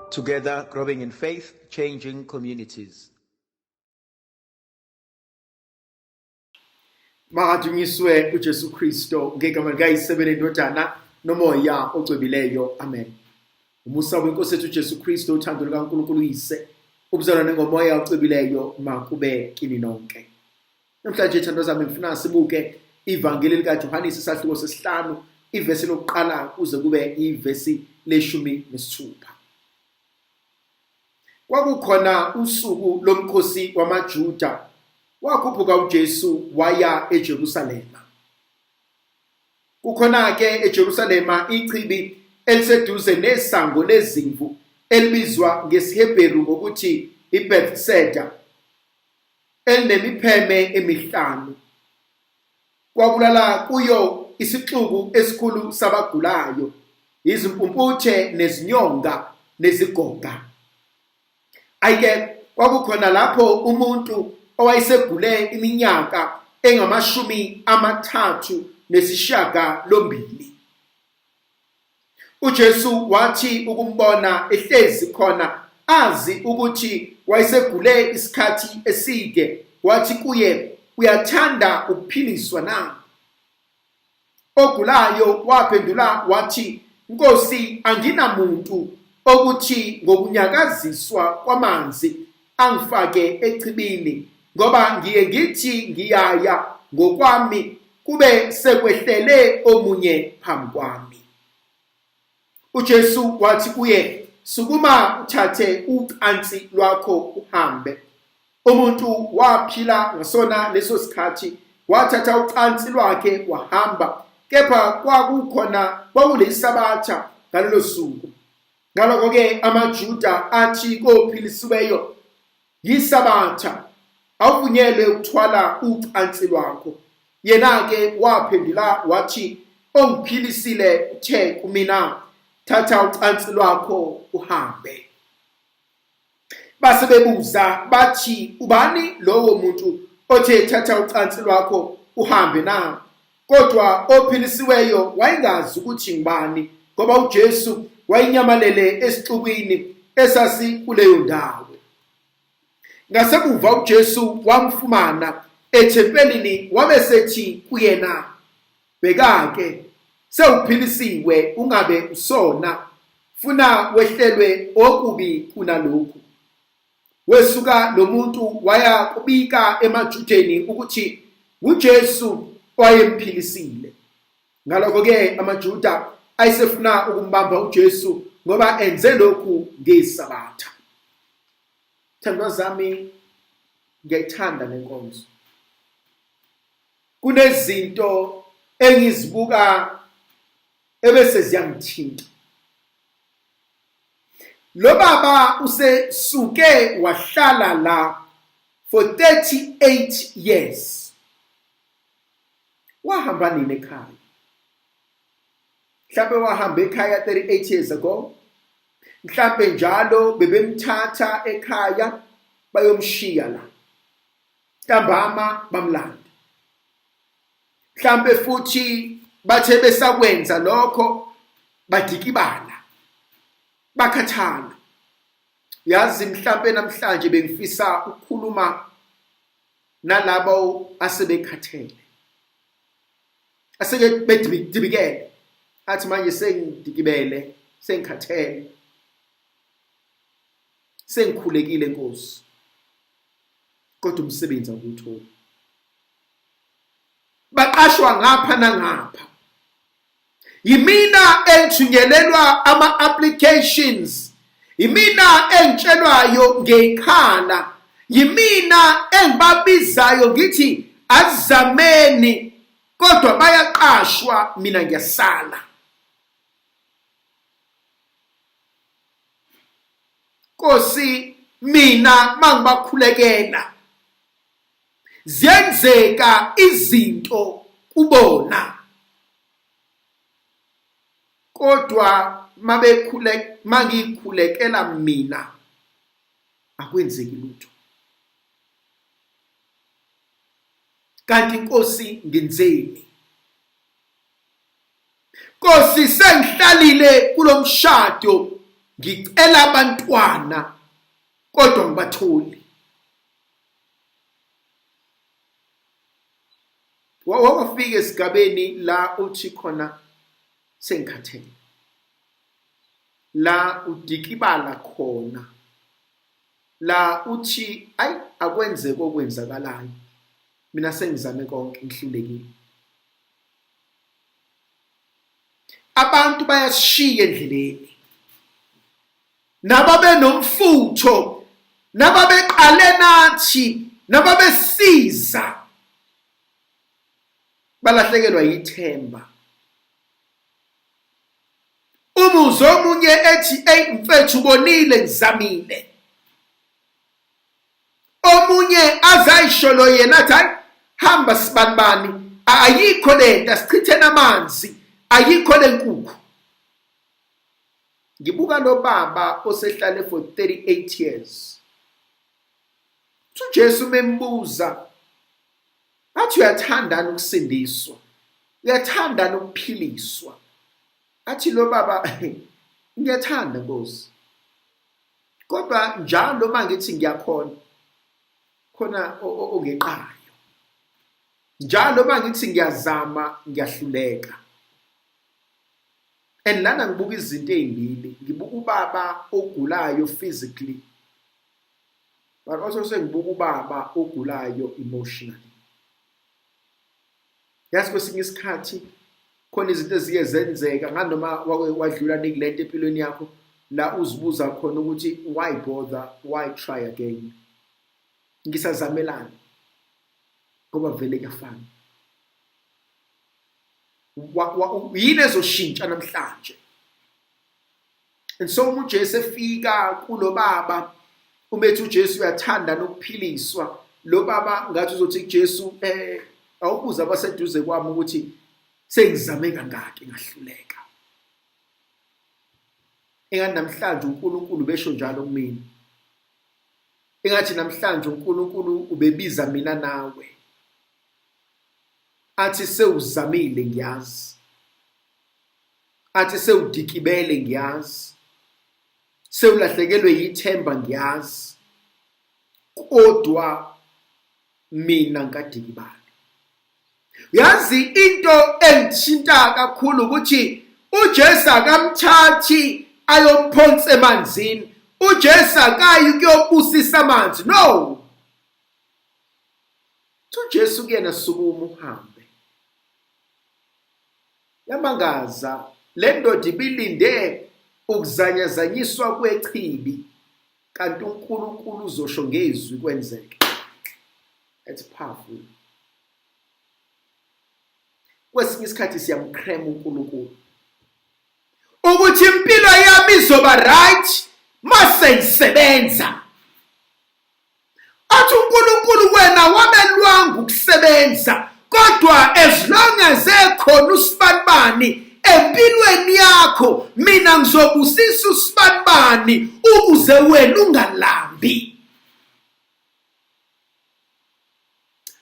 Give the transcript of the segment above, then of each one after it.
Together, growing in faith, changing communities. Makadunyiswe uJesu Kristo ngegama likayisebeni indodana nomoya ocwebileyo. Amen. Umusa wenkosi yethu uJesu Kristo, uthando lukaNkulunkulu uyise, ubuzalwane ngomoya ocwebileyo makube kini nonke. Namhlanje thando zami ngifuna sibuke ivangeli likaJohane isahluko sesihlanu, ivesi lokuqala kuze kube ivesi le-16. Kwakukhona usuku lomkhosi wamaJuda, wakhuphuka uJesu waya eJerusalema. Kukhona-ke eJerusalema ichibi eliseduze nesango lezimvu elibizwa ngesiHebheru ngokuthi iBethesda, elinemipheme emihlanu. Kwakulala kuyo isixuku esikhulu sabagulayo, izimpumputhe nezinyonga nezigoga. Ayike kwakukhona lapho umuntu owayesegule iminyaka engama-38. uJesu wathi ukumbona ehlezi khona, azi ukuthi wayesegule isikhathi eside, wathi kuye, "Uyathanda ukuphiliswa na?" Ogulayo waphendula wathi, "Nkosi, anginamuntu okuthi ngokunyakaziswa kwamanzi angifake echibini, ngoba ngiye ngithi ngiyaya ngokwami kube sekwehlele omunye phambi kwami." uJesu wathi kuye, "Sukuma uthathe ucansi lwakho uhambe." Umuntu waphila ngasona leso sikhathi, wathatha ucansi lwakhe wahamba, kepha kwakulesabatha ngalolo suku. Ngalokho-ke amaJuda athi kophilisiweyo, "Yisabatha, awuvunyelwe ukuthwala ucansi lwakho." Yena-ke waphendula wathi, "Ongiphilisile uthe kumina, thatha ucansi lwakho uhambe." Base bebuza bathi, "Ubani lowo muntu othe thatha ucansi lwakho uhambe na?" Kodwa ophilisiweyo wayengazi ukuthi ngubani, ngoba uJesu wayinyamalele esixukwini esasi kuleyo ndawo. Ngasemuva uJesu wamfumana ethempelini, wabesethi kuyena, "Bheka-ke, sewuphilisiwe, ungabe usona, funa wehlelwe okubi kunalokhu." Wesuka lo muntu waya kubika emaJudeni ukuthi uJesu wayemphilisile. Ngalokho-ke amaJuda ayesefuna ukumbamba uJesu ngoba enze lokhu ngesabatha. Thandwa zami, ngiyayithanda le nkonzo. Kunezinto engizibuka ebese ziyangithinta. Lo baba usesuke wahlala la for 38 years. Wahamba nini ekhaya? Mhlawumbe wahamba ekhaya 38 years ago. Mhlawumbe njalo bebemthatha ekhaya bayomshiya la. Ntambama bamlanda. Mhlawumbe futhi bathe besakwenza lokho badikibala, bakhathala. Yazi mhlawumbe namhlanje bengifisa ukukhuluma nalabo asebekhathele, aseke bedibikele, athi manje sengidikibele, sengikhathele, sengikhulekile Nkosi, kodwa umsebenzi awutholi. Baqashwa ngapha nangapha. Yimina engithunyelelwa ama-applications, yimina engitshelwayo ngekhala, yimina engibabizayo ngithi azizameni, kodwa bayaqashwa, mina ngiyasala. Nkosi, mina mangibakhulekela ziyenzeka izinto kubona, kodwa mangikhulekela mina akwenzeki lutho. Kanti Nkosi, ngenzeni? Nkosi, sengihlalile kulomshado ngicela abantwana kodwa ngibatholi. Wawafika esigabeni la uthi khona sengikhathele, la udikibala khona, la uthi ayi akwenzeke okwenzakalayo, mina sengizame konke ngihlulekile. Abantu bayashiya endleleni, nababe nomfutho, nababeqale nathi, nababesiza, balahlekelwa yithemba. Umuzwa omunye ethi ey mfethu ubonile ngizamile. Omunye azayisholo yena athi hayi hamba sibanibani, ayikho lento asichithe namanzi, ayikho lenkukhu. Ngibuka lo baba osehlale for 38 years. uJesu membuza athi uyathandana ukusindiswa, uyathandana ukuphiliswa. Athi lo baba ngiyathanda Nkosi, kodwa njalo mangithi ngiyakhona khona ongeqayo, njalo mangithi ngiyazama ngiyahluleka. And lana ngibuka izinto ezimbili, ngibuka ubaba ogulayo physically, but also sengibuka ubaba ogulayo emotionally. Yazi kwesinye isikhathi khona izinto eziye zenzeka nganoma wadlula nekulento empilweni yakho la uzibuza khona ukuthi why bother, why try again, ngisazamelana ngoba vele kuyafana. Yini ezoshintsha namhlanje? And so uJesu efika kulo baba, umethi uJesu uyathanda nokuphiliswa. Lo baba ngathi uzothi kuJesu awubuza abaseduze kwami ukuthi sengizame kangaki ngahluleka. Engathi namhlanje uNkulunkulu besho njalo kumina. Engathi namhlanje uNkulunkulu ubebiza mina nawe. Athi sewuzamile ngiyazi. Athi sewudikibele ngiyazi. Sewulahlekelwe yithemba ngiyazi. Kodwa mina ngikadikibala. Yazi into engithinta kakhulu ukuthi uJesu akamthathi ayomphonsa emanzini. uJesu akayi ukuyobusisa amanzi. No. uJesu kuyena sukuma uhambe. Yamangaza le ndoda ibilinde ukuzanyazanyiswa kwechibi, kanti uNkulunkulu uzosho ngezwi kwenzeke. It's powerful. Kwesinye isikhathi siyamkrema uNkulunkulu ukuthi impilo yami izoba right mase ngisebenza. Athi uNkulunkulu wena wabelwanga ukusebenza, kodwa as long as ekhona usibanibani empilweni yakho, mina ngizobusisa usibanibani ukuze wena ungalambi.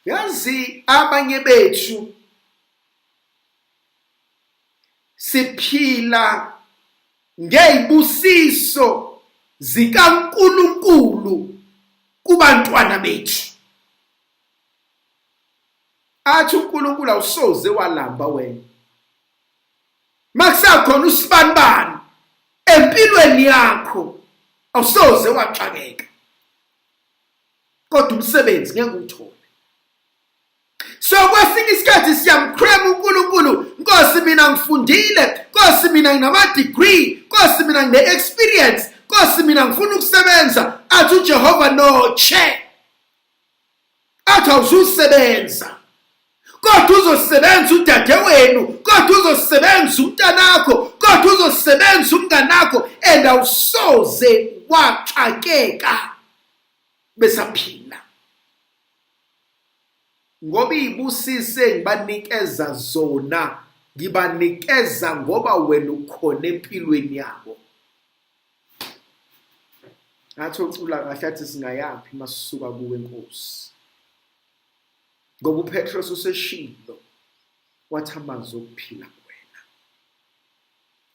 Yazi abanye bethu siphila ngezibusiso zikaNkulunkulu kubantwana bethu. Athi uNkulunkulu awusoze walamba wena. Makusakhona usibanibani empilweni yakho, awusoze waxakeka. Kodwa umsebenzi ngeke uthole. So kwesinye isikhathi siyamkrema uNkulunkulu, Nkosi mina ngifundile, Nkosi mina nginama degree, Nkosi mina ngine experience, Nkosi mina ngifuna ukusebenza. Athi uJehova no che. Athi awuzusebenza. Kodwa uzosebenza udadewenu, kodwa uzosebenza umntanakho, kodwa uzosebenza umnganakho, and awusoze waxakeka besaphila. Ngoba ibusise ngibanikeza zona, ngibanikeza ngoba wena ukhona empilweni yabo. Athi ucula kahle athi singayapi masisuka kuwe Nkosi. Ngoba uPetros useshilo wathi amazwi okuphila kuwena.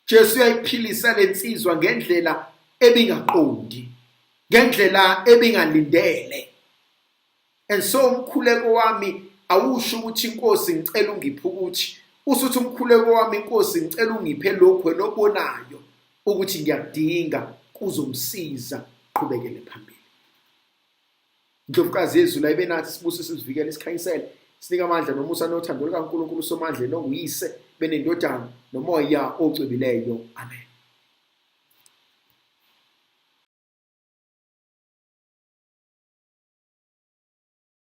Jesu uyayiphilisa lensizwa ngendlela ebingaqondi, ngendlela ebingalindele. And so umkhuleko wami awusho ukuthi Nkosi ngicela ungiphe ukuthi, usuthi umkhuleko wami Nkosi ngicela ungiphe lokho enobonayo ukuthi ngiyakudinga kuzomsiza qhubekele phambili. Ndlovukazi yezulu ayibe nathi sibusise sivikele isikhanyisele, sinika amandla nomusa nothando lukaNkulunkulu somandla nonguyise benendodana nomoya ocwebileyo. Amen.